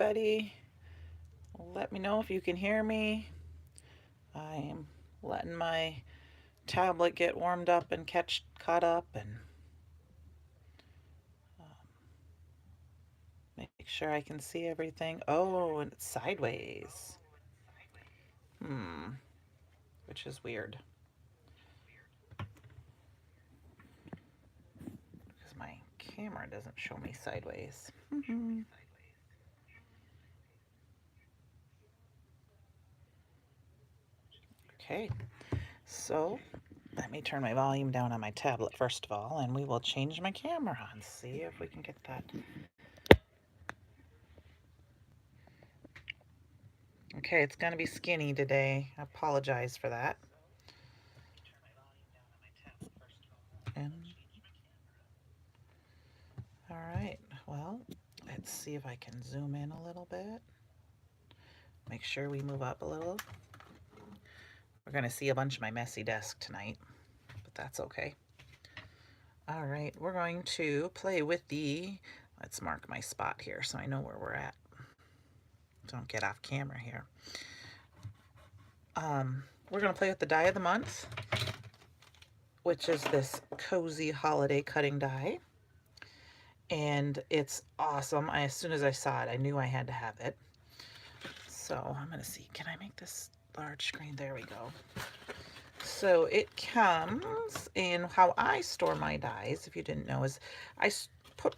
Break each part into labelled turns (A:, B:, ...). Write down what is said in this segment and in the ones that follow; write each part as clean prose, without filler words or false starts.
A: everybody. Let me know if you can hear me. I'm letting my tablet get warmed up and caught up and um, make sure I can see everything. Oh, and it's sideways. Which is weird because my camera doesn't show me sideways. Okay, so let me turn my volume down on my tablet first of all, and we will change my camera on. See if we can get that. Okay, it's going to be skinny today. I apologize for that. And all right, well, let's see if I can zoom in a little bit. Make sure we move up a little. We're going to see a bunch of my messy desk tonight, but that's okay. All right, we're going to play with let's mark my spot here so I know where we're at. Don't get off camera here. We're going to play with the die of the month, which is this cozy holiday cutting die. And it's awesome. As soon as I saw it, I knew I had to have it. So I'm going to see, can I make this large screen? There we go. So it comes in, how I store my dies, if you didn't know, is I put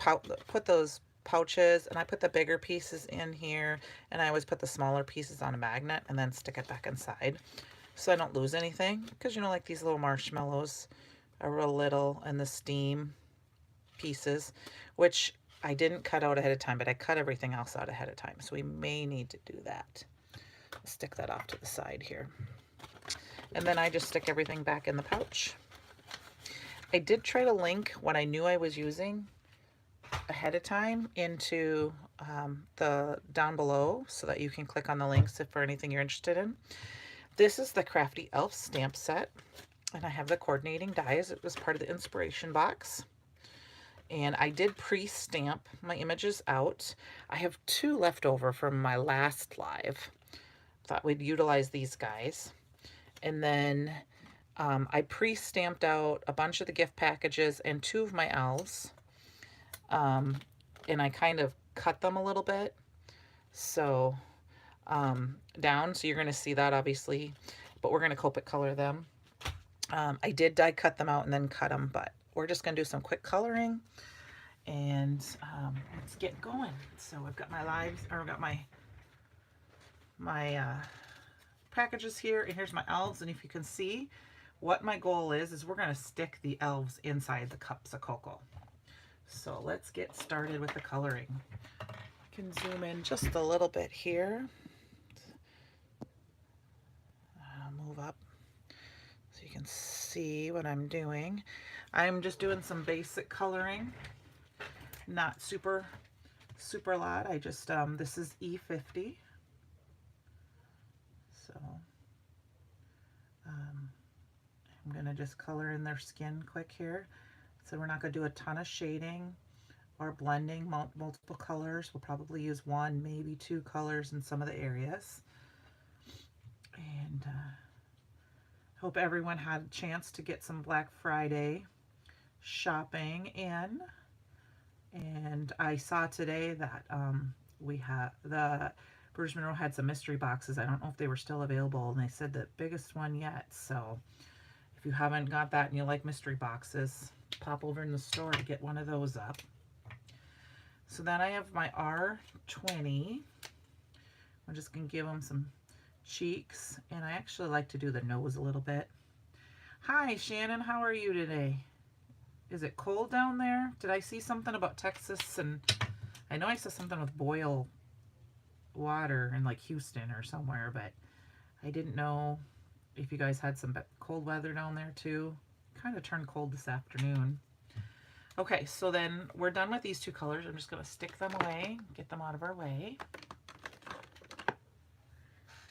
A: those pouches and I put the bigger pieces in here, and I always put the smaller pieces on a magnet and then stick it back inside so I don't lose anything, because like these little marshmallows are real little, and the steam pieces, which I didn't cut out ahead of time, but I cut everything else out ahead of time, so we may need to do that. I'll stick that off to the side here. And then I just stick everything back in the pouch. I did try to link what I knew I was using ahead of time into the down below so that you can click on the links for anything you're interested in. This is the Crafty Elf stamp set, and I have the coordinating dies. It was part of the inspiration box. And I did pre-stamp my images out. I have 2 left over from my last live. Thought we'd utilize these guys. And then I pre-stamped out a bunch of the gift packages and 2 of my elves. And I kind of cut them a little bit. So down, so you're going to see that obviously, but we're going to Copic color them. I did die cut them out and then cut them, but we're just going to do some quick coloring, and let's get going. So I've got I've got my packages here, and here's my elves. And if you can see, what my goal is we're going to stick the elves inside the cups of cocoa. So let's get started with the coloring. I can zoom in just a little bit here. Move up so you can see what I'm doing. I'm just doing some basic coloring, not super lot. I just this is E50, so I'm gonna just color in their skin quick here. So we're not gonna do a ton of shading or blending multiple colors. We'll probably use 1, maybe 2 colors in some of the areas. And hope everyone had a chance to get some Black Friday shopping in. And I saw today that we have the Bruce Monroe had some mystery boxes. I don't know if they were still available, and they said the biggest one yet. So if you haven't got that and you like mystery boxes, pop over in the store to get one of those up. So then I have my R20. I'm just gonna give them some cheeks, and I actually like to do the nose a little bit. Hi Shannon, how are you today? Is it cold down there? Did I see something about Texas? And I know I saw something with boil water in like Houston or somewhere, but I didn't know if you guys had some cold weather down there too. Kind of turned cold this afternoon. Okay, so then we're done with these 2 colors. I'm just going to stick them away, get them out of our way.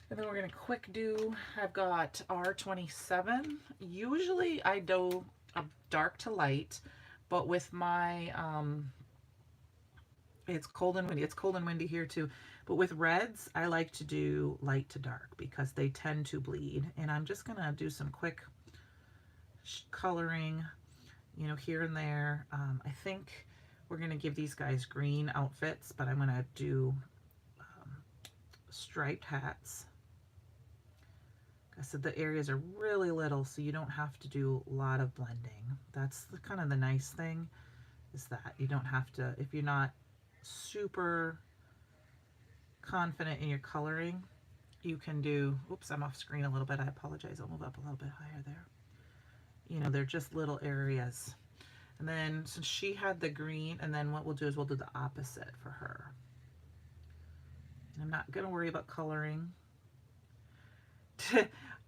A: And then we're going to quick do, I've got R27. Usually I do a dark to light, but with my It's cold and windy. It's cold and windy here too. But with reds, I like to do light to dark because they tend to bleed. And I'm just going to do some quick coloring, you know, here and there. I think we're going to give these guys green outfits, but I'm going to do striped hats. Like I said, the areas are really little, so you don't have to do a lot of blending. That's the kind of the nice thing, is that you don't have to, if you're not super confident in your coloring, you can do, oops, I'm off screen a little bit. I apologize. I'll move up a little bit higher there. You know, they're just little areas. And then since she had the green, and then what we'll do is we'll do the opposite for her. I'm not going to worry about coloring.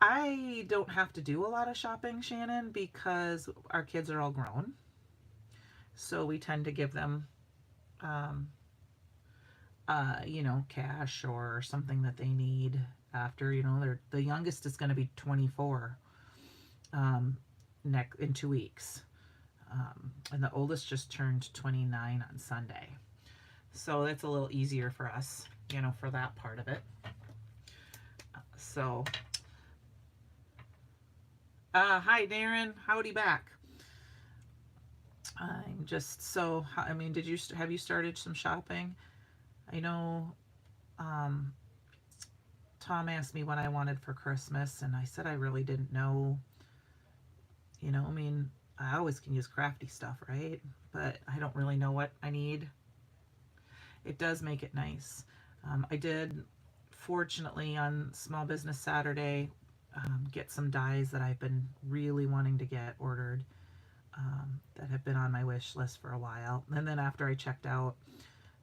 A: I don't have to do a lot of shopping, Shannon, because our kids are all grown. So we tend to give them, you know, cash or something that they need after, you know, the youngest is going to be 24 in 2 weeks. And the oldest just turned 29 on Sunday. So that's a little easier for us, you know, for that part of it. Hi Darren, howdy back. I'm just so, I mean, have you started some shopping? I know Tom asked me what I wanted for Christmas, and I said I really didn't know. You know, I mean, I always can use crafty stuff, right? But I don't really know what I need. It does make it nice. I did, fortunately, on Small Business Saturday, get some dies that I've been really wanting to get ordered, that have been on my wish list for a while. And then after I checked out,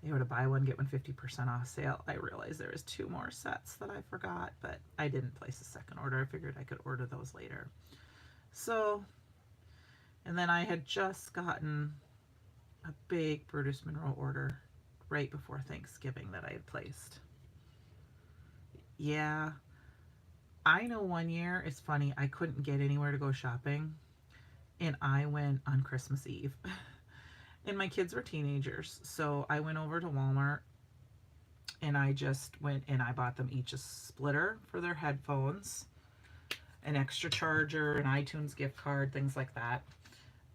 A: they were to buy one, get one 50% off sale. I realized there was 2 more sets that I forgot, but I didn't place a second order. I figured I could order those later. So, and then I had just gotten a big Brutus Monroe order right before Thanksgiving that I had placed. Yeah, I know one year, it's funny, I couldn't get anywhere to go shopping, and I went on Christmas Eve. And my kids were teenagers, so I went over to Walmart, and I just went and I bought them each a splitter for their headphones, an extra charger, an iTunes gift card, things like that.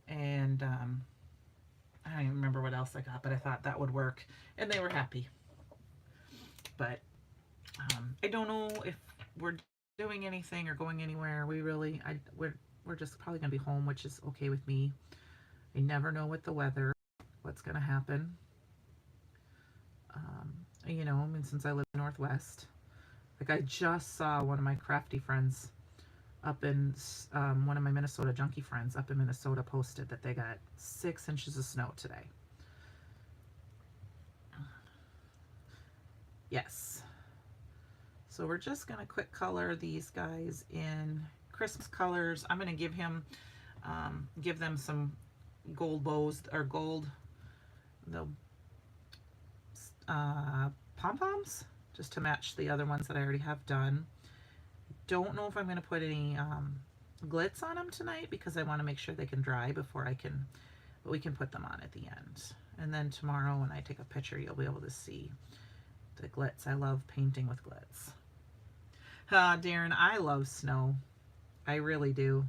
A: And I don't even remember what else I got, but I thought that would work, and they were happy. But I don't know if we're doing anything or going anywhere. We're just probably gonna be home, which is okay with me. I never know with the weather what's gonna happen. You know, I mean, since I live in the Northwest, like I just saw one of my crafty friends up in one of my Minnesota junkie friends up in Minnesota posted that they got 6 inches of snow today. Yes. So we're just going to quick color these guys in Christmas colors. I'm going to give them some gold bows, or gold, the pom-poms, just to match the other ones that I already have done. Don't know if I'm going to put any glitz on them tonight, because I want to make sure they can dry before but we can put them on at the end. And then tomorrow when I take a picture, you'll be able to see the glitz. I love painting with glitz. Darren, I love snow. I really do.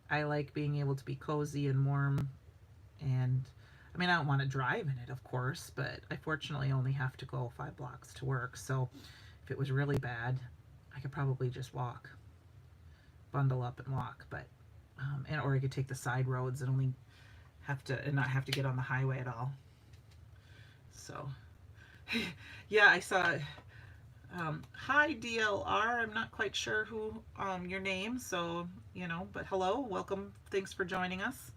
A: I like being able to be cozy and warm, and I mean, I don't want to drive in it, of course, but I fortunately only have to go 5 blocks to work, so if it was really bad, I could probably just walk, bundle up and walk, but or I could take the side roads and not have to get on the highway at all. So yeah, I saw hi DLR. I'm not quite sure who your name, so you know, but hello, welcome, thanks for joining us.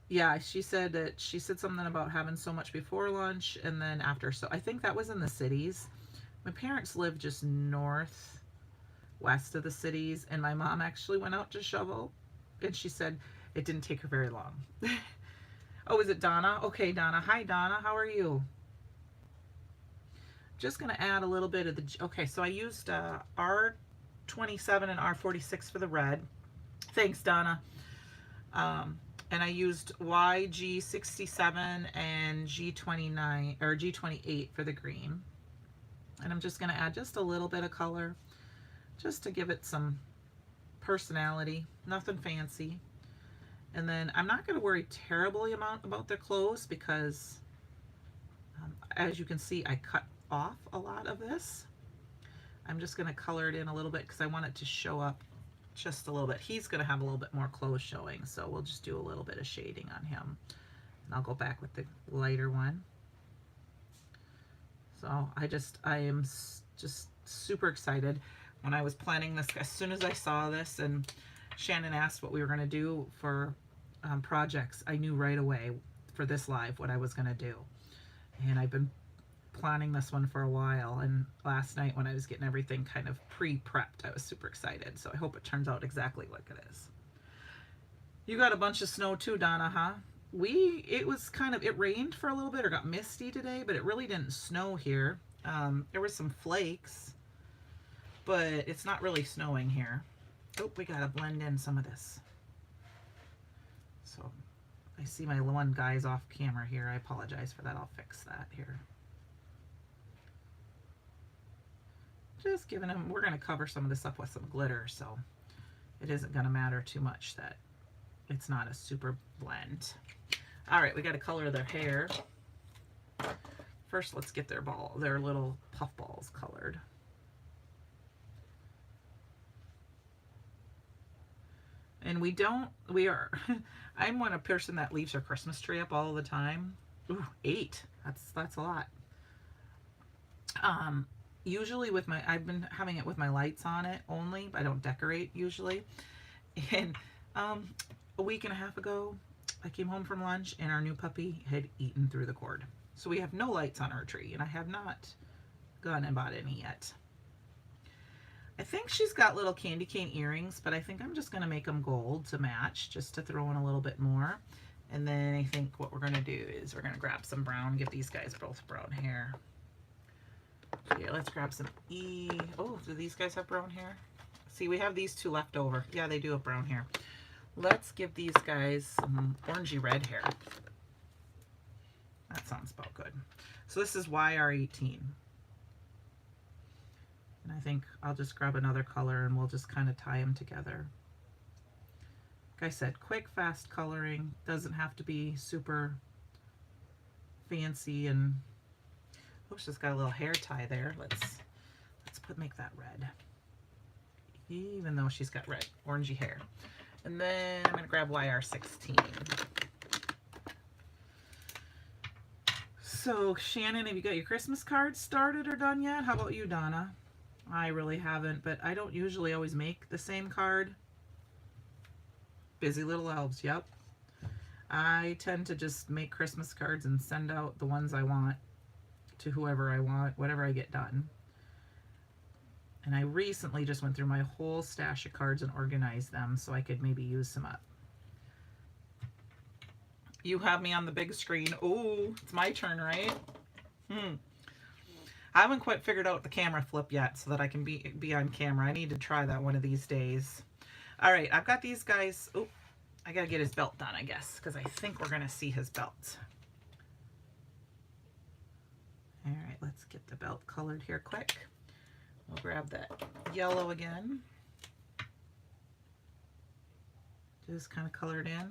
A: Yeah, she said something about having so much before lunch and then after. So I think that was in the cities. My parents live just north west of the cities, and my mom actually went out to shovel, and she said it didn't take her very long. Oh, is it Donna? Okay, Donna. Hi, Donna. How are you? Just going to add a little bit of the, okay, so I used R27 and R46 for the red. Thanks, Donna. And I used YG67 and G29 or G28 for the green. And I'm just going to add just a little bit of color just to give it some personality, nothing fancy. And then I'm not going to worry terribly about their clothes because as you can see, I cut off a lot of this. I'm just going to color it in a little bit because I want it to show up just a little bit. He's going to have a little bit more clothes showing, so we'll just do a little bit of shading on him. And I'll go back with the lighter one. So I am just super excited. When I was planning this, as soon as I saw this and Shannon asked what we were going to do for projects, I knew right away for this live what I was going to do. And I've been planning this one for a while, and last night when I was getting everything kind of pre-prepped, I was super excited. So I hope it turns out exactly like it is. You got a bunch of snow too, Donna, huh? It rained for a little bit or got misty today, but it really didn't snow here. There were some flakes, but it's not really snowing here. Oh, we gotta blend in some of this. So I see my one guy's off camera here. I apologize for that. I'll fix that here. Just giving him, we're going to cover some of this up with some glitter, so it isn't going to matter too much that it's not a super blend. All right, we got to color their hair. First, let's get their little puff balls colored. And I'm one person that leaves her Christmas tree up all the time. Ooh, 8. That's a lot. Usually I've been having it with my lights on it only. I don't decorate usually. And a week and a half ago, I came home from lunch and our new puppy had eaten through the cord. So we have no lights on our tree, and I have not gone and bought any yet. I think she's got little candy cane earrings, but I think I'm just going to make them gold to match, just to throw in a little bit more. And then I think what we're going to do is we're going to grab some brown, give these guys both brown hair. Yeah, let's grab some Oh, do these guys have brown hair? See, we have these two left over. Yeah, they do have brown hair. Let's give these guys some orangey red hair. That sounds about good. So this is YR18. And I think I'll just grab another color and we'll just kind of tie them together. Like I said, quick, fast coloring. Doesn't have to be super fancy. And oops, just got a little hair tie there. Let's make that red. Even though she's got red, orangey hair. And then I'm going to grab YR16. So, Shannon, have you got your Christmas cards started or done yet? How about you, Donna? I really haven't, but I don't usually always make the same card. Busy little elves, yep. I tend to just make Christmas cards and send out the ones I want to whoever I want, whatever I get done. And I recently just went through my whole stash of cards and organized them so I could maybe use some up. You have me on the big screen. Oh, it's my turn, right? I haven't quite figured out the camera flip yet so that I can be on camera. I need to try that one of these days. All right, I've got these guys. Oh, I got to get his belt done, I guess, because I think we're going to see his belt. All right, let's get the belt colored here quick. We'll grab that yellow again. Just kind of color it in.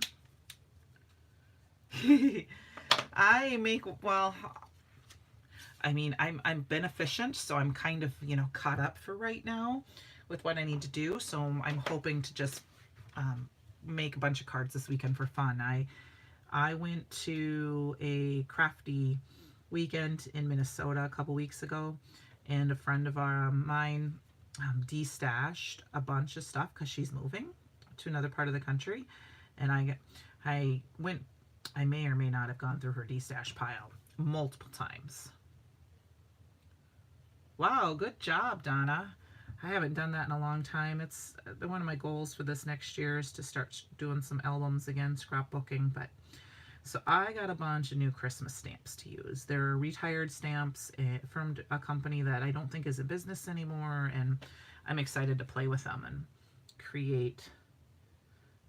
A: I'm beneficent, so I'm kind of, caught up for right now with what I need to do. So I'm hoping to just make a bunch of cards this weekend for fun. I went to a crafty weekend in Minnesota a couple weeks ago, and a friend of mine de-stashed a bunch of stuff because she's moving to another part of the country, and I may or may not have gone through her de-stash pile multiple times. Wow, good job, Donna. I haven't done that in a long time. It's one of my goals for this next year is to start doing some albums again, scrapbooking. But so I got a bunch of new Christmas stamps to use. They're retired stamps from a company that I don't think is in business anymore, and I'm excited to play with them and create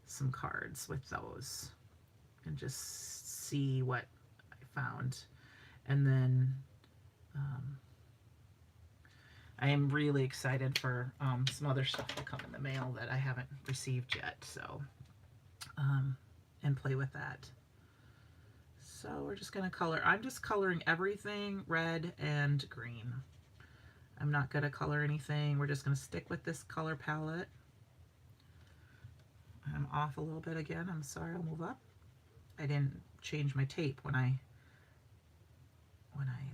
A: some cards with those. and just see what I found. And then I am really excited for some other stuff to come in the mail that I haven't received yet. So, and play with that. So we're just going to color. I'm just coloring everything red and green. I'm not going to color anything. We're just going to stick with this color palette. I'm off a little bit again. I'm sorry. I'll move up. I didn't change my tape when I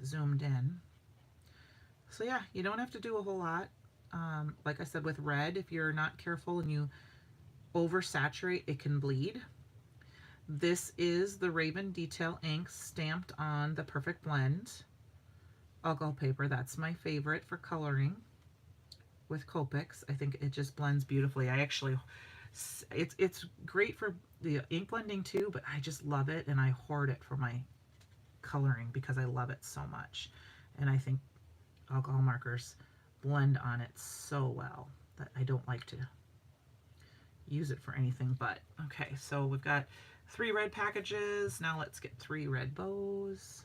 A: zoomed in. So yeah, you don't have to do a whole lot. Like I said, with red, if you're not careful and you oversaturate, it can bleed. This is the Raven Detail ink stamped on the Perfect Blend alcohol paper. That's my favorite for coloring with Copics. I think it just blends beautifully. I actually, it's great for the ink blending too, but I just love it, and I hoard it for my coloring because I love it so much. And I think alcohol markers blend on it so well that I don't like to use it for anything but. Okay, so we've got 3 red packages. Now let's get 3 red bows.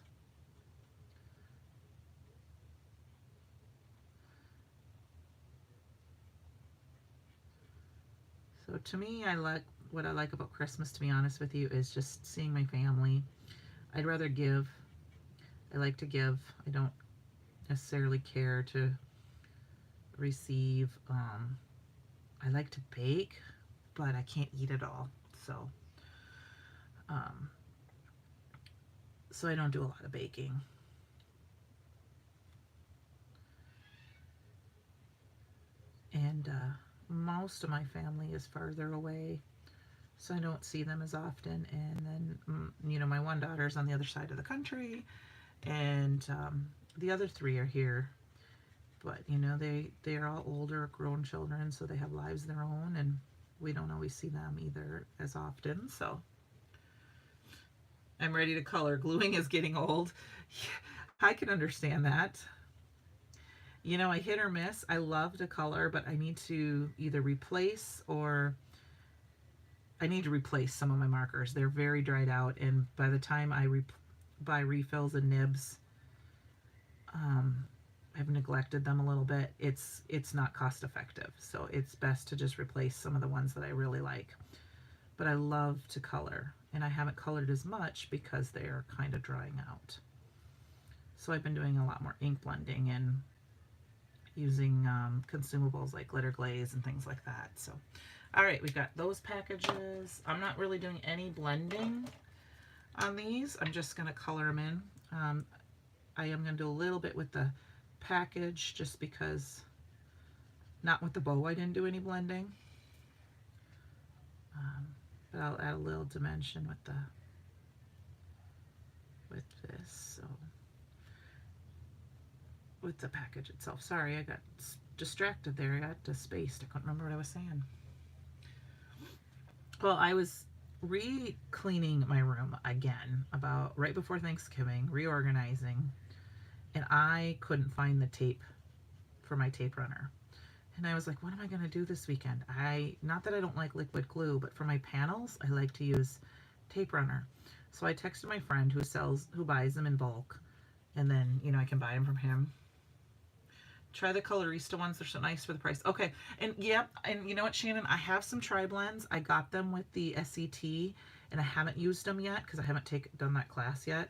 A: So to me, what I like about Christmas, to be honest with you, is just seeing my family. I'd rather give. I like to give. I don't necessarily care to receive. I like to bake, but I can't eat it all. So I don't do a lot of baking. And most of my family is farther away, so I don't see them as often. And then, you know, my one daughter's on the other side of the country, and the other 3 are here. But, you know, they are all older, grown children, so they have lives of their own, and we don't always see them either as often. So I'm ready to color. Gluing is getting old. I can understand that. You know, I hit or miss. I love to color, but I need to either replace or I need to replace some of my markers. They're very dried out, and by the time I buy refills and nibs, I've neglected them a little bit. It's not cost effective, so it's best to just replace some of the ones that I really like. But I love to color, and I haven't colored as much because they're kind of drying out. So I've been doing a lot more ink blending and using consumables like glitter glaze and things like that. So, all right, we've got those packages. I'm not really doing any blending on these. I'm just going to color them in. I am going to do a little bit with the package just because, not with the bow, I didn't do any blending. But I'll add a little dimension with this. So with the package itself. Sorry, I got distracted there. I got spaced. I couldn't remember what I was saying. Well, I was re-cleaning my room again about right before Thanksgiving, reorganizing, and I couldn't find the tape for my tape runner. And I was like, what am I going to do this weekend? Not that I don't like liquid glue, but for my panels, I like to use tape runner. So I texted my friend who buys them in bulk, and then, you know, I can buy them from him. Try the Colorista ones. They're so nice for the price. Okay. And yeah, and you know what, Shannon? I have some tri-blends. I got them with the SET, and I haven't used them yet because I haven't done that class yet.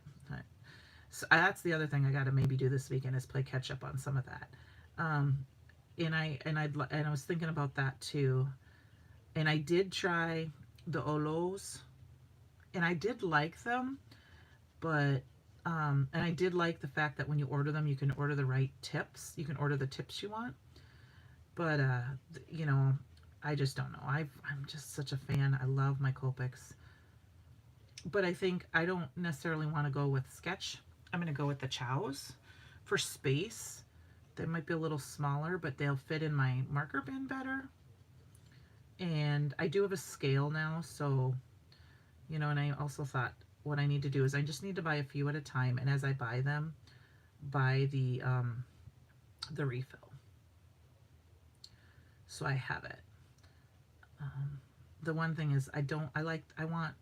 A: So that's the other thing I got to maybe do this weekend is play catch up on some of that. And I was thinking about that too. And I did try the Olos, and I did like them, but and I did like the fact that when you order them, you can order the right tips. You can order the tips you want. But, you know, I just don't know. I'm just such a fan. I love my Copics. But I think I don't necessarily want to go with Sketch. I'm going to go with the Chows for space. They might be a little smaller, but they'll fit in my marker bin better. And I do have a scale now, so, you know, and I also thought, what I need to do is I just need to buy a few at a time, and as I buy them, buy the refill. So I have it. The one thing is I want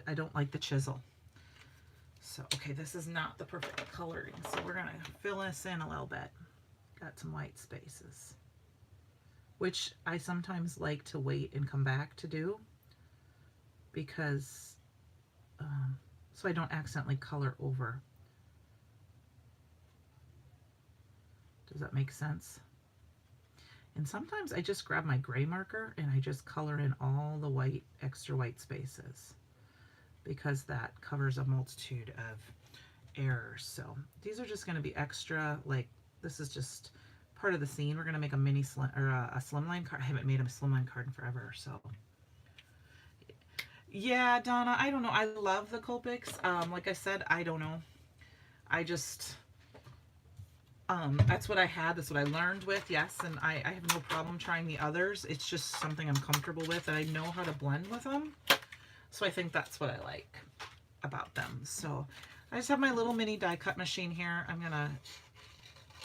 A: I don't like the chisel. So, okay, this is not the perfect coloring, so we're gonna fill this in a little bit. Got some white spaces, which I sometimes like to wait and come back to do, because so I don't accidentally color over. Does that make sense? And sometimes I just grab my gray marker and I just color in all the white, extra white spaces, because that covers a multitude of errors. So these are just going to be extra, like this is just part of the scene. We're going to make a mini slim, or a slimline card. I haven't made a slimline card in forever, so yeah, Donna, I don't know. I love the Copics. Like I said, I don't know. I just that's what I had. That's what I learned with. Yes, and I have no problem trying the others. It's just something I'm comfortable with, and I know how to blend with them. So I think that's what I like about them. So I just have my little mini die cut machine here. I'm gonna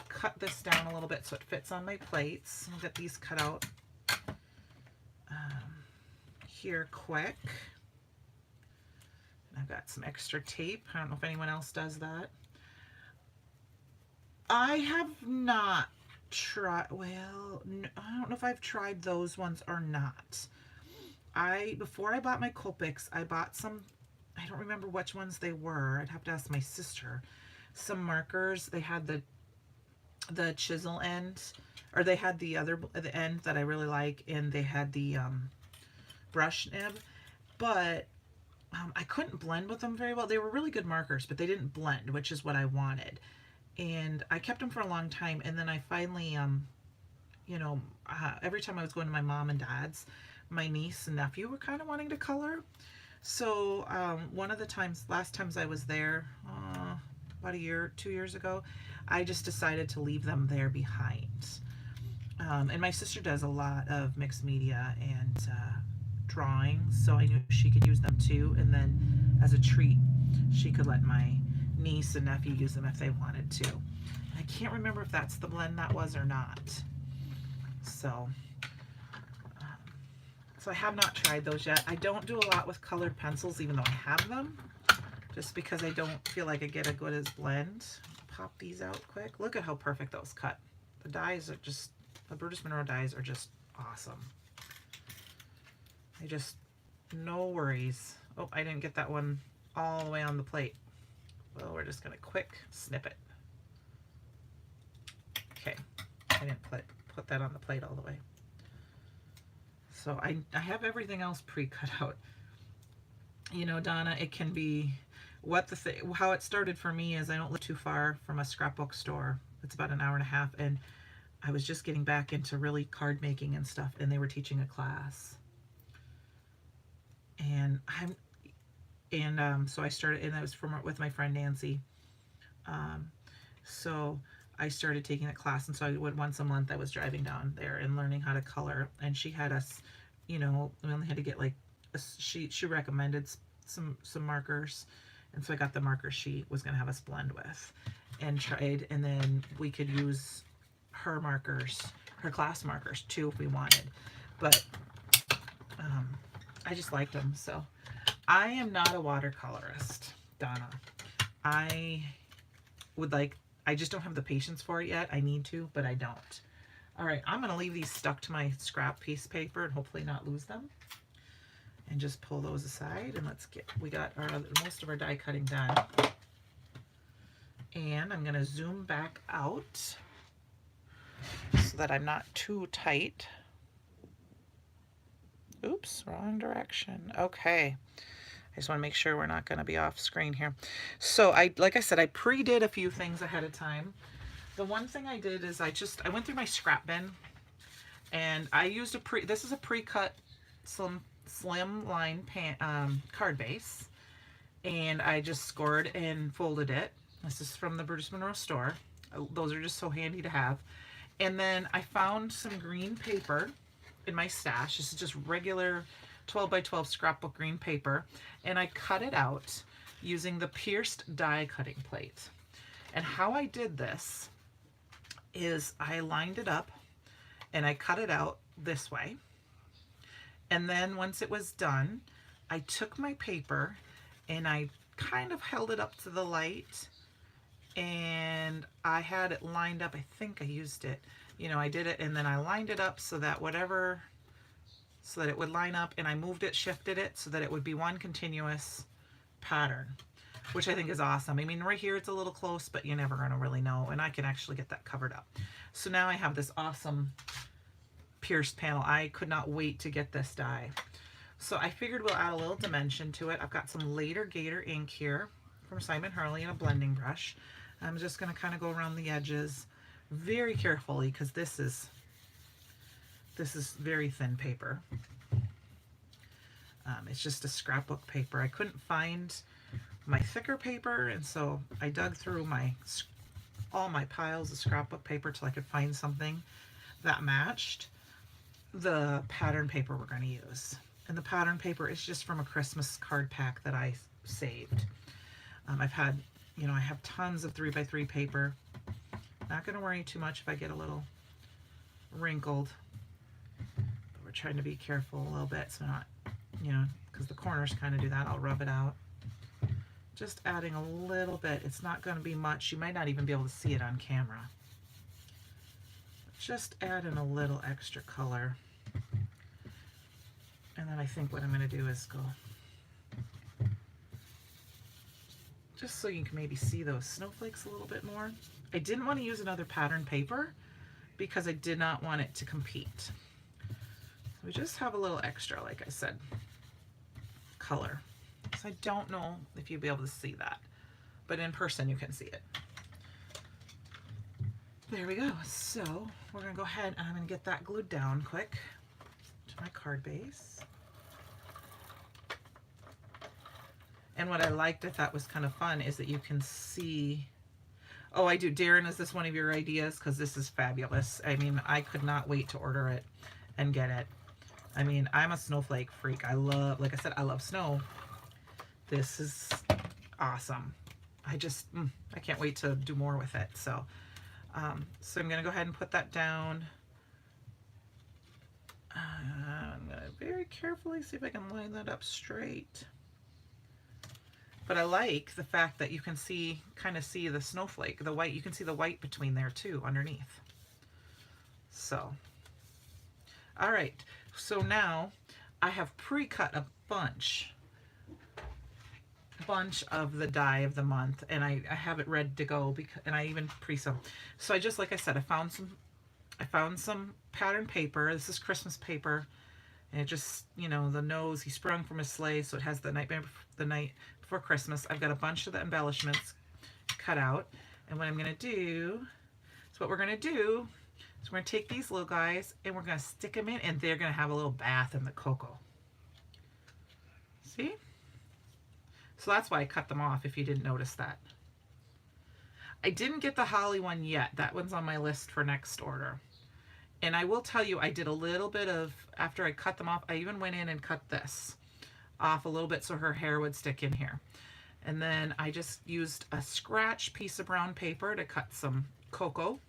A: cut this down a little bit so it fits on my plates. I'll get these cut out here quick. And I've got some extra tape. I don't know if anyone else does that. I have not tried, well, no, I don't know if I've tried those ones or not. Before I bought my Copics, I bought some, I don't remember which ones they were. I'd have to ask my sister. Some markers. They had the chisel end, or they had the end that I really like, and they had the brush nib, but I couldn't blend with them very well. They were really good markers, but they didn't blend, which is what I wanted. And I kept them for a long time, and then I finally, you know, every time I was going to my mom and dad's, my niece and nephew were kind of wanting to color. So one of the last times I was there, about 2 years ago, I just decided to leave them there behind. And my sister does a lot of mixed media and drawings, so I knew she could use them too. And then as a treat, she could let my niece and nephew use them if they wanted to. And I can't remember if that's the blend that was or not. So I have not tried those yet. I don't do a lot with colored pencils, even though I have them, just because I don't feel like I get a good as blend. Pop these out quick. Look at how perfect those cut. The dies are just, the Brutus Monroe dies are just awesome. I just, no worries. Oh, I didn't get that one all the way on the plate. Well, we're just gonna quick snip it. Okay, I didn't put that on the plate all the way. So I have everything else pre-cut out. You know, Donna, it can be how it started for me is I don't live too far from a scrapbook store. It's about an hour and a half, and I was just getting back into really card making and stuff, and they were teaching a class. And so I started, and that was with my friend Nancy. So I started taking a class, and so I would once a month I was driving down there and learning how to color. And she had us, you know, we only had to get like she recommended some markers, and so I got the markers she was going to have us blend with, and tried, and then we could use her markers, her class markers too if we wanted. But I just liked them. So I am not a watercolorist, Donna. I just don't have the patience for it yet. I need to, but I don't. All right, I'm gonna leave these stuck to my scrap piece of paper and hopefully not lose them. And just pull those aside, and we got most of our die cutting done. And I'm gonna zoom back out so that I'm not too tight. Oops, wrong direction. Okay. I just want to make sure we're not going to be off screen here. So like I said, I pre-did a few things ahead of time. The one thing I did is I went through my scrap bin, and I used this is a pre-cut slimline card base, and I just scored and folded it. This is from the Brutus Monroe store. Those are just so handy to have. And then I found some green paper in my stash. This is just regular 12 by 12 scrapbook green paper, and I cut it out using the pierced die cutting plate. And how I did this is I lined it up and I cut it out this way, and then once it was done, I took my paper and I kind of held it up to the light, and I had it lined up. I think I used it, you know, I did it and then I lined it up so that so that it would line up, and I moved it, shifted it so that it would be one continuous pattern, which I think is awesome. I mean, right here it's a little close, but you're never going to really know, and I can actually get that covered up. So now I have this awesome pierced panel. I could not wait to get this die. So I figured we'll add a little dimension to it. I've got some Later Gator ink here from Simon Hurley and a blending brush. I'm just going to kind of go around the edges very carefully, because this is very thin paper. It's just a scrapbook paper. I couldn't find my thicker paper, and so I dug through all my piles of scrapbook paper till I could find something that matched the pattern paper we're going to use. And the pattern paper is just from a Christmas card pack that I saved. I've had, you know, I have tons of 3x3 paper. Not going to worry too much if I get a little wrinkled. But we're trying to be careful a little bit so not, you know, because the corners kind of do that. I'll rub it out. Just adding a little bit. It's not going to be much. You might not even be able to see it on camera. Just add in a little extra color. And then I think what I'm going to do is go, just so you can maybe see those snowflakes a little bit more. I didn't want to use another pattern paper because I did not want it to compete. So we just have a little extra, like I said, color. So I don't know if you'll be able to see that, but in person you can see it. There we go. So we're going to go ahead and I'm going to get that glued down quick to my card base. And what I liked, I thought was kind of fun, is that you can see, oh, I do. Darren, is this one of your ideas? Because this is fabulous. I mean, I could not wait to order it and get it. I mean, I'm a snowflake freak. I love, like I said, I love snow. This is awesome. I can't wait to do more with it. So, so I'm going to go ahead and put that down. I'm going to very carefully see if I can line that up straight. But I like the fact that you can see, kind of see the snowflake, the white. You can see the white between there too, underneath. So, all right. So now I have pre-cut a bunch of the die of the month, and I have it ready to go, because, and I even pre-sew. So I just, like I said, I found some pattern paper. This is Christmas paper, and it just, you know, the nose, he sprung from his sleigh, so it has the night before Christmas. I've got a bunch of the embellishments cut out, and what I'm going to do is we're going to take these little guys and we're going to stick them in, and they're going to have a little bath in the cocoa. See? So that's why I cut them off, if you didn't notice that. I didn't get the holly one yet. That one's on my list for next order. And I will tell you, I did a little bit of, after I cut them off, I even went in and cut this off a little bit so her hair would stick in here. And then I just used a scratch piece of brown paper to cut some cocoa,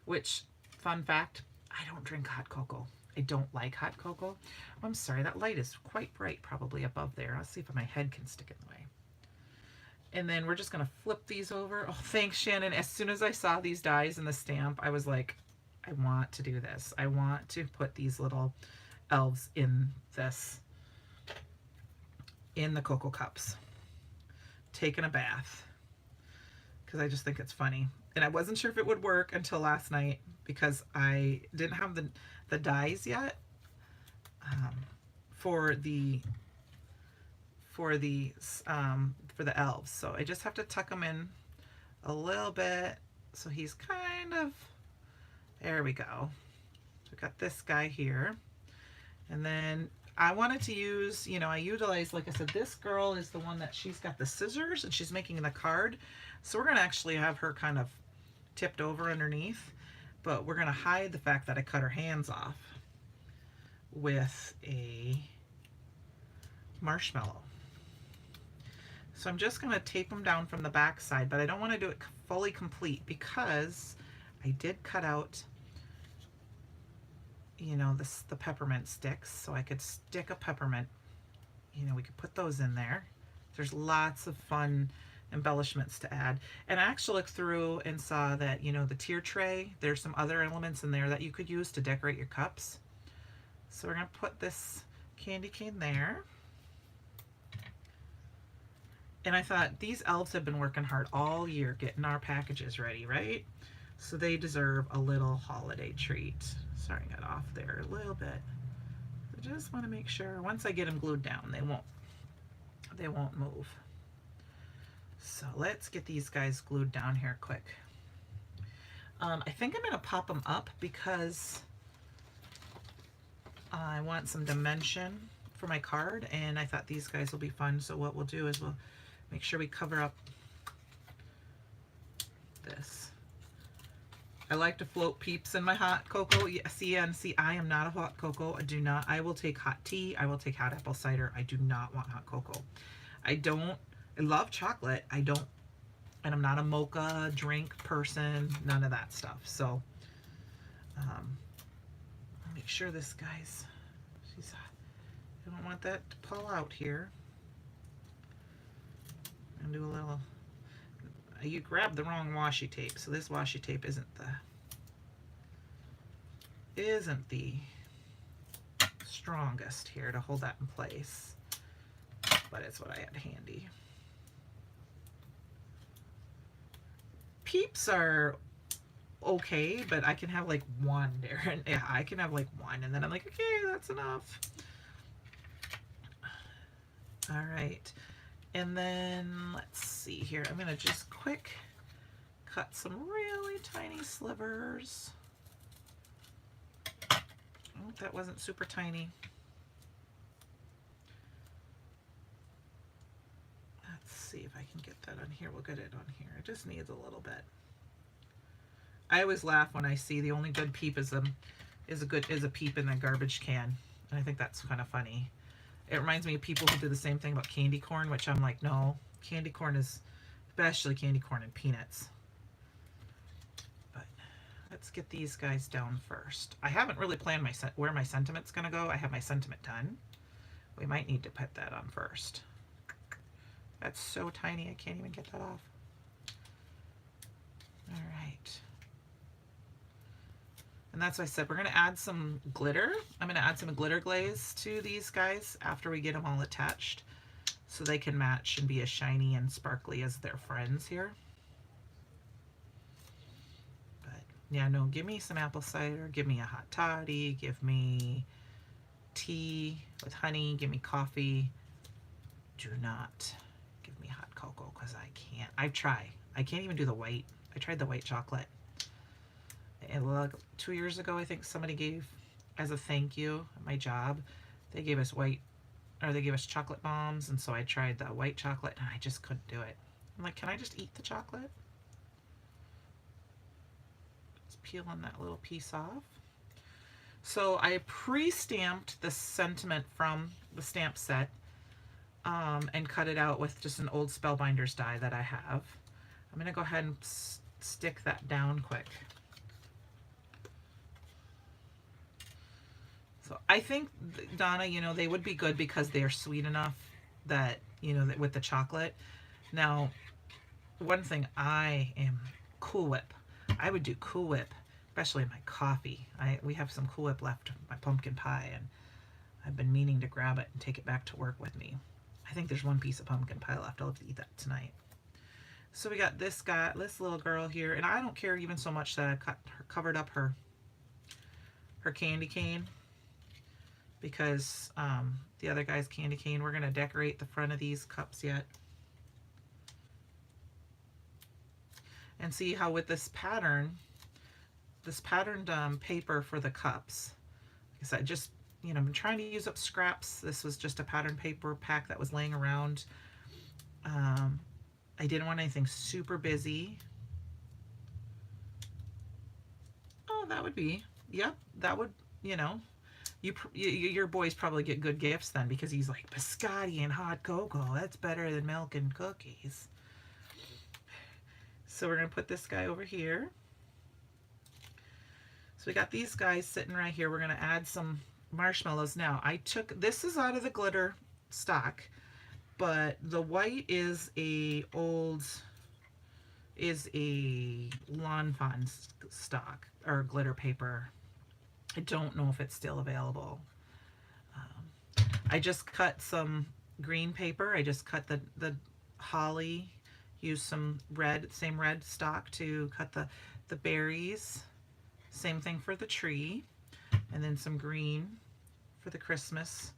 A: which, fun fact, I don't drink hot cocoa. I don't like hot cocoa. Oh, I'm sorry, that light is quite bright, probably above there. I'll see if my head can stick in the way. And then we're just going to flip these over. Oh, thanks, Shannon. As soon as I saw these dies in the stamp, I was like, I want to do this. I want to put these little elves in this, in the cocoa cups, taking a bath, because I just think it's funny. And I wasn't sure if it would work until last night, because I didn't have the dies yet for the elves. So I just have to tuck them in a little bit. So he's kind of, there we go. So we've got this guy here. And then I wanted to use, you know, I utilized, like I said, this girl is the one that she's got the scissors and she's making the card. So we're going to actually have her kind of tipped over underneath, but we're going to hide the fact that I cut her hands off with a marshmallow. So I'm just going to tape them down from the back side, but I don't want to do it fully complete because I did cut out, you know, the peppermint sticks, so I could stick a peppermint you know, we could put those in there. There's lots of fun embellishments to add. And I actually looked through and saw that, you know, the tier tray, there's some other elements in there that you could use to decorate your cups. So we're going to put this candy cane there. And I thought these elves have been working hard all year getting our packages ready, right? So they deserve a little holiday treat. Starting it off there a little bit. I just want to make sure once I get them glued down, they won't move. So let's get these guys glued down here quick. I think I'm going to pop them up because I want some dimension for my card, and I thought these guys will be fun. So what we'll do is we'll make sure we cover up this. I like to float peeps in my hot cocoa. Yeah, see, I am not a hot cocoa. I will take hot tea. I will take hot apple cider. I do not want hot cocoa. I love chocolate. And I'm not a mocha drink person, none of that stuff. So, make sure this guy's, I don't want that to pull out here. And do a little, you grabbed the wrong washi tape, so this washi tape isn't the strongest here to hold that in place, but it's what I had handy. Peeps are okay, but I can have like one there, and yeah, I can have like one, and then I'm like, okay, that's enough. All right. And then let's see here. I'm gonna just quick cut some really tiny slivers. Oh, that wasn't super tiny. Let's see if I can get that on here. We'll get it on here. It just needs a little bit. I always laugh when I see the only good peep is a peep in the garbage can, and I think that's kind of funny. It reminds me of people who do the same thing about candy corn, which I'm like, no, candy corn is, especially candy corn and peanuts. But let's get these guys down first. I haven't really planned where my sentiment's going to go. I have my sentiment done. We might need to put that on first. That's so tiny, I can't even get that off. All right. And that's why I said we're going to add some glitter. I'm going to add some glitter glaze to these guys after we get them all attached so they can match and be as shiny and sparkly as their friends here. But yeah, no, give me some apple cider, give me a hot toddy, give me tea with honey, give me coffee. Do not give me hot cocoa because I can't. I can't even do the white. I tried the white chocolate. And 2 years ago, I think somebody gave, as a thank you at my job, they gave us chocolate bombs, and so I tried the white chocolate, and I just couldn't do it. I'm like, can I just eat the chocolate? Just peeling that little piece off. So I pre-stamped the sentiment from the stamp set, and cut it out with just an old Spellbinders die that I have. I'm going to go ahead and stick that down quick. So I think, Donna, you know, they would be good because they're sweet enough that, you know, that with the chocolate. Now, one thing, I am Cool Whip. I would do Cool Whip, especially in my coffee. We have some Cool Whip left, my pumpkin pie, and I've been meaning to grab it and take it back to work with me. I think there's one piece of pumpkin pie left. I'll have to eat that tonight. So we got this little girl here, and I don't care even so much that I covered up her candy cane, because the other guy's candy cane, we're going to decorate the front of these cups yet. And see how with this patterned paper for the cups, because I just, you know, I'm trying to use up scraps. This was just a pattern paper pack that was laying around. I didn't want anything super busy. Oh, that would be, yep, that would, you know, your boys probably get good gifts then, because he's like, biscotti and hot cocoa, that's better than milk and cookies. So we're going to put this guy over here. So we got these guys sitting right here. We're going to add some marshmallows. Now, this is out of the glitter stock, but the white is a Lawn Fawn stock or glitter paper. I don't know if it's still available. I just cut some green paper. I just cut the holly, used some same red stock to cut the berries. Same thing for the tree. And then some green for the Christmas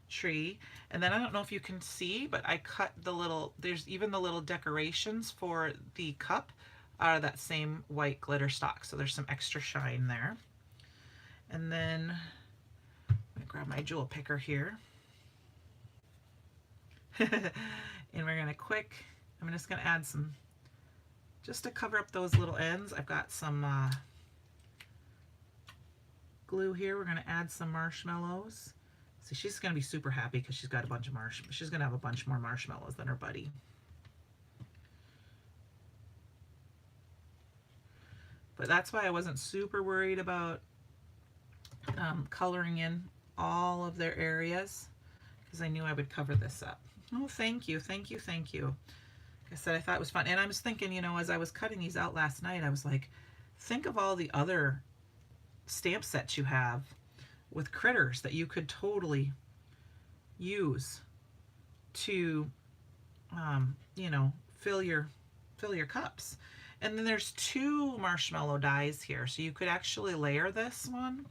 A: tree. And then I don't know if you can see, but I cut there's even the little decorations for the cup out of that same white glitter stock. So there's some extra shine there. And then I'm gonna grab my jewel picker here. And we're gonna I'm just gonna add some, just to cover up those little ends. I've got some glue here. We're gonna add some marshmallows. See, she's gonna be super happy because she's got a bunch of she's gonna have a bunch more marshmallows than her buddy. But that's why I wasn't super worried about coloring in all of their areas, because I knew I would cover this up. Oh, thank you, thank you, thank you. Like I said, I thought it was fun. And I was thinking, you know, as I was cutting these out last night, I was like, think of all the other stamp sets you have with critters that you could totally use to, you know, fill your cups. And then there's 2 marshmallow dies here, so you could actually layer this one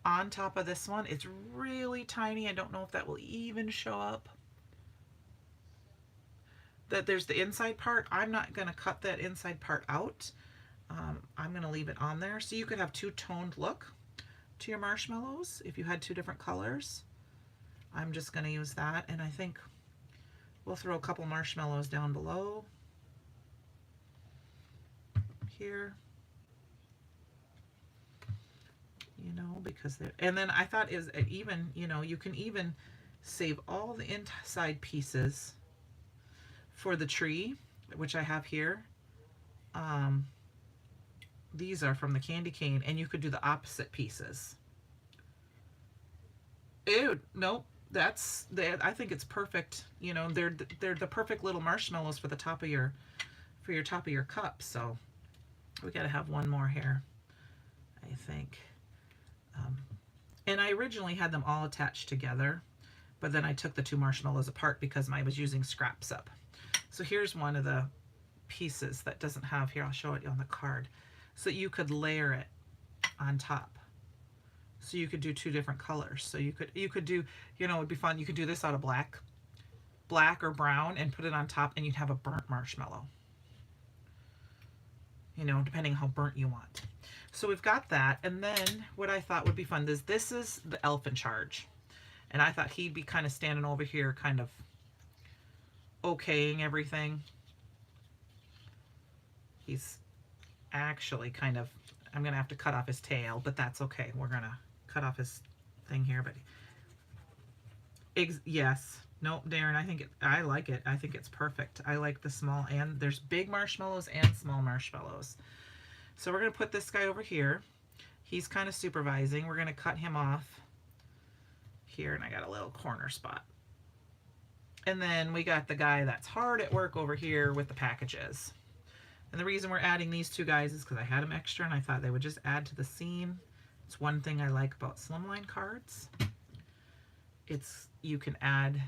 A: on top of this one. It's really tiny. I don't know if that will even show up. That there's the inside part. I'm not going to cut that inside part out. I'm going to leave it on there. So you could have 2-toned look to your marshmallows if you had 2 different colors. I'm just going to use that, and I think we'll throw a couple marshmallows down below here. You know, because they're, and then I thought is even, you know, you can even save all the inside pieces for the tree, which I have here. These are from the candy cane, and you could do the opposite pieces. Ew, nope, I think it's perfect. You know, they're the perfect little marshmallows for the top of your top of your cup. So we got to have one more here, I think. And I originally had them all attached together, but then I took the 2 marshmallows apart because I was using scraps up. So here's one of the pieces that doesn't have here. I'll show it on the card. So you could layer it on top. So you could do 2 different colors. So you could do, you know, it'd be fun. You could do this out of black or brown and put it on top, and you'd have a burnt marshmallow. You know, depending how burnt you want. So we've got that. And then what I thought would be fun is this is the elf in charge. And I thought he'd be kind of standing over here, kind of okaying everything. He's actually kind of, I'm going to have to cut off his tail, but that's okay. We're going to cut off his thing here, but yes. No, Darren, I like it. I think it's perfect. I like the small, and there's big marshmallows and small marshmallows. So we're going to put this guy over here. He's kind of supervising. We're going to cut him off here, and I got a little corner spot. And then we got the guy that's hard at work over here with the packages. And the reason we're adding these 2 guys is because I had them extra, and I thought they would just add to the scene. It's one thing I like about slimline cards. You can add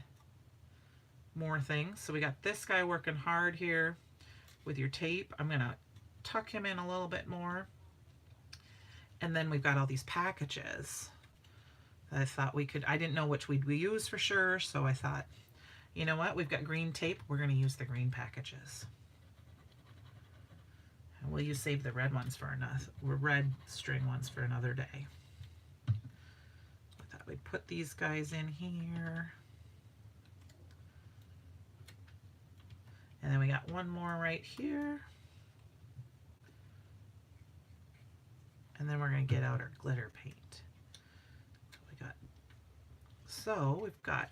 A: more things. So we got this guy working hard here with your tape. I'm going to tuck him in a little bit more. And then we've got all these packages. I thought I didn't know which we'd use for sure, so I thought, you know what, we've got green tape, we're going to use the green packages. And we'll save the red ones for red string ones for another day. I thought we'd put these guys in here. And then we got one more right here. And then we're going to get out our glitter paint. So we've got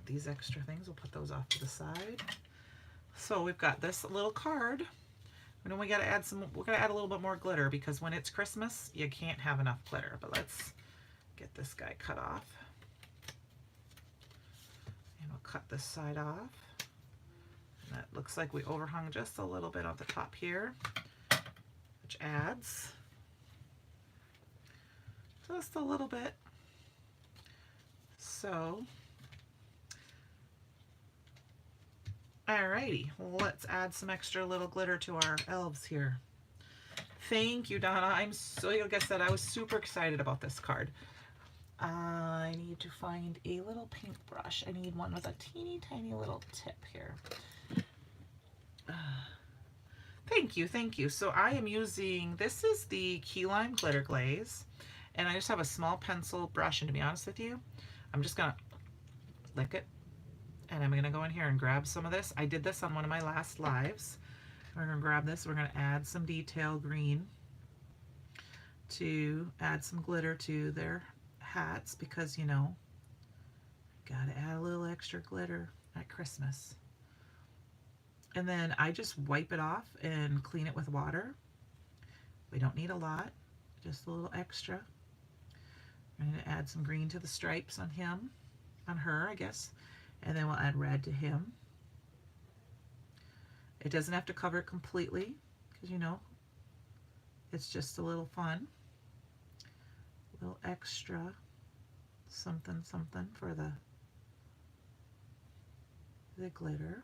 A: these extra things. We'll put those off to the side. So we've got this little card. And then we got to add we're going to add a little bit more glitter, because when it's Christmas, you can't have enough glitter. But let's get this guy cut off. And we'll cut this side off. And that looks like we overhung just a little bit on the top here, which adds just a little bit. So, alrighty, let's add some extra little glitter to our elves here. Thank you, Donna. I'm so, like I said, I was super excited about this card. I need to find a little paintbrush. I need one with a teeny tiny little tip here. Thank you, thank you. So I am using, this is the Key Lime Glitter Glaze, and I just have a small pencil brush, and to be honest with you, I'm just gonna lick it, and I'm gonna go in here and grab some of this. I did this on one of my last lives. We're gonna grab this, we're gonna add some detail green to add some glitter to their hats, because you know, gotta add a little extra glitter at Christmas. And then I just wipe it off and clean it with water. We don't need a lot, just a little extra. I'm going to add some green to the stripes on him, on her, I guess, and then we'll add red to him. It doesn't have to cover it completely, because you know, it's just a little fun. A little extra something something for the glitter.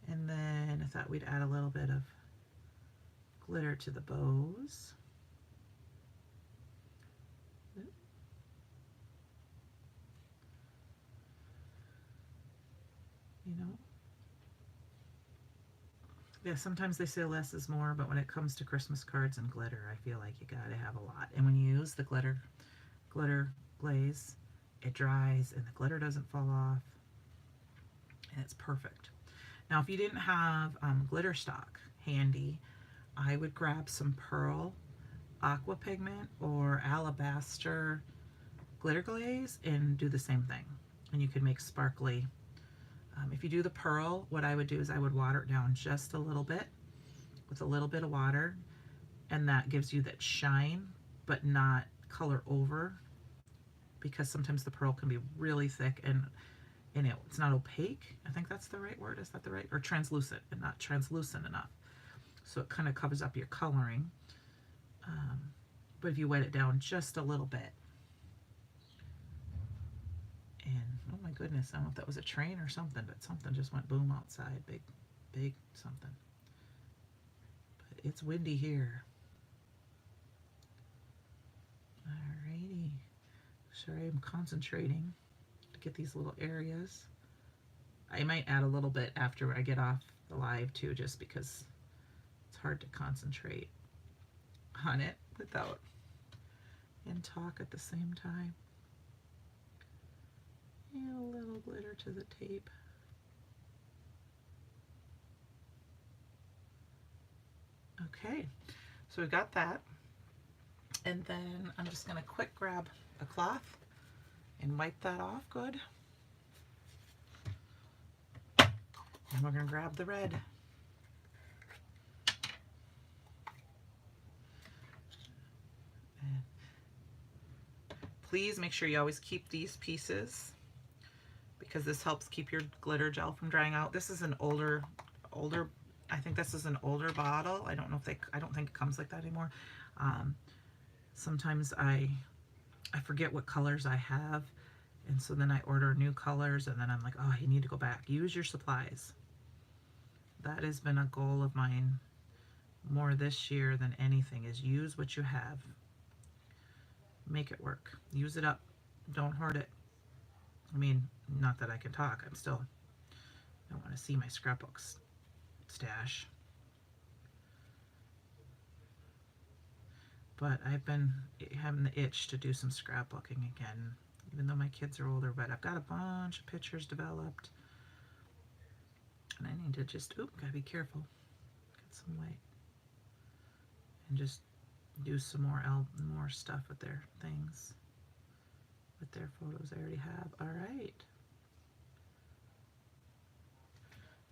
A: And then I thought we'd add a little bit of glitter to the bows. You know, yeah, sometimes they say less is more, but when it comes to Christmas cards and glitter, I feel like you gotta have a lot. And when you use the glitter glaze, it dries and the glitter doesn't fall off, and it's perfect. Now, if you didn't have glitter stock handy, I would grab some pearl aqua pigment or alabaster glitter glaze and do the same thing. And you could make sparkly. If you do the pearl, what I would do is I would water it down just a little bit with a little bit of water, and that gives you that shine, but not color over, because sometimes the pearl can be really thick and it's not opaque. I think that's the right word. Is that the right? Or translucent, and not translucent enough. So it kind of covers up your coloring. But if you wet it down just a little bit, and oh my goodness, I don't know if that was a train or something, but something just went boom outside. Big something. But it's windy here. Alrighty. Sorry, I'm concentrating to get these little areas. I might add a little bit after I get off the live too, just because it's hard to concentrate on it without and talk at the same time. And a little glitter to the tape. Okay, so we got that. And then I'm just gonna quick grab a cloth and wipe that off good. And we're gonna grab the red. And please make sure you always keep these pieces, because this helps keep your glitter gel from drying out. This is an older, I think this is an older bottle. I don't know if I don't think it comes like that anymore. Sometimes I forget what colors I have, and so then I order new colors, and then I'm like, oh, you need to go back. Use your supplies. That has been a goal of mine more this year than anything, is use what you have. Make it work. Use it up. Don't hoard it. I mean, not that I can talk. I don't want to see my scrapbooks stash. But I've been having the itch to do some scrapbooking again, even though my kids are older. But I've got a bunch of pictures developed, and I need to just, gotta be careful, get some light, and just do some more stuff with their things, with their photos I already have. All right,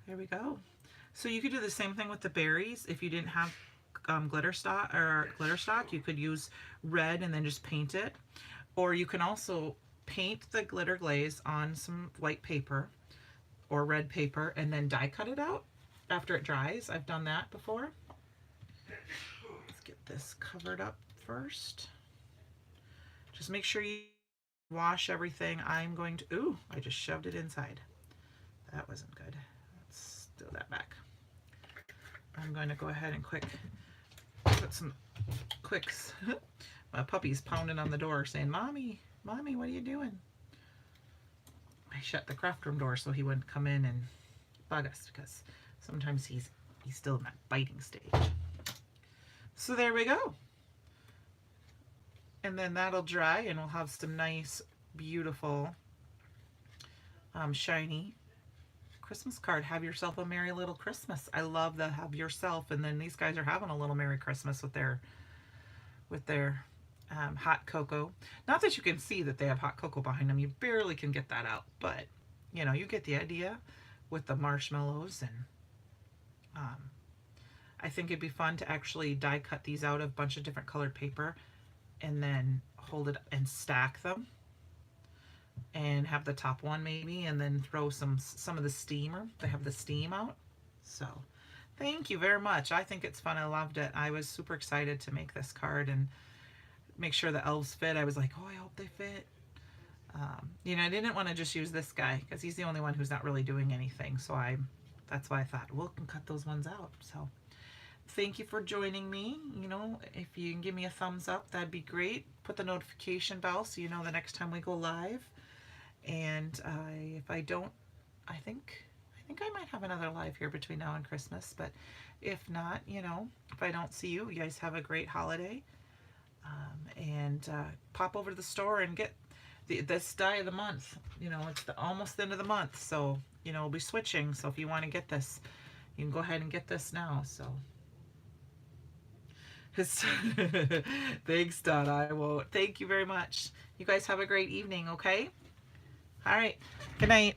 A: there we go. So you could do the same thing with the berries. If you didn't have glitter stock, you could use red and then just paint it. Or you can also paint the glitter glaze on some white paper or red paper and then die cut it out after it dries. I've done that before. Let's get this covered up first. Just make sure you wash everything. I'm going to, ooh, I just shoved it inside. That wasn't good. Let's throw that back. I'm going to go ahead and put some quicks. My puppy's pounding on the door saying, Mommy, Mommy, what are you doing? I shut the craft room door so he wouldn't come in and bug us, because sometimes he's still in that biting stage. So there we go. And then that'll dry and we'll have some nice, beautiful, shiny Christmas card. Have yourself a merry little Christmas. I love the have yourself, and then these guys are having a little merry Christmas with their hot cocoa. Not that you can see that they have hot cocoa behind them. You barely can get that out, but you know, you get the idea with the marshmallows. And I think it'd be fun to actually die cut these out of a bunch of different colored paper and then hold it and stack them and have the top one maybe, and then throw some of the steamer. They have the steam out. So thank you very much. I think it's fun. I loved it. I was super excited to make this card and make sure the elves fit. I was like, oh, I hope they fit. You know, I didn't want to just use this guy because he's the only one who's not really doing anything. So that's why I thought, well, we can cut those ones out. So thank you for joining me. You know, if you can give me a thumbs up, that'd be great. Put the notification bell so you know the next time we go live. And if I don't, I think I might have another live here between now and Christmas. But if not, you know, if I don't see you, you guys have a great holiday. And pop over to the store and get this die of the month. You know, it's almost the end of the month, so you know, we'll be switching. So if you want to get this, you can go ahead and get this now. So thanks, Dot. I won't. Thank you very much. You guys have a great evening. Okay. All right. Good night.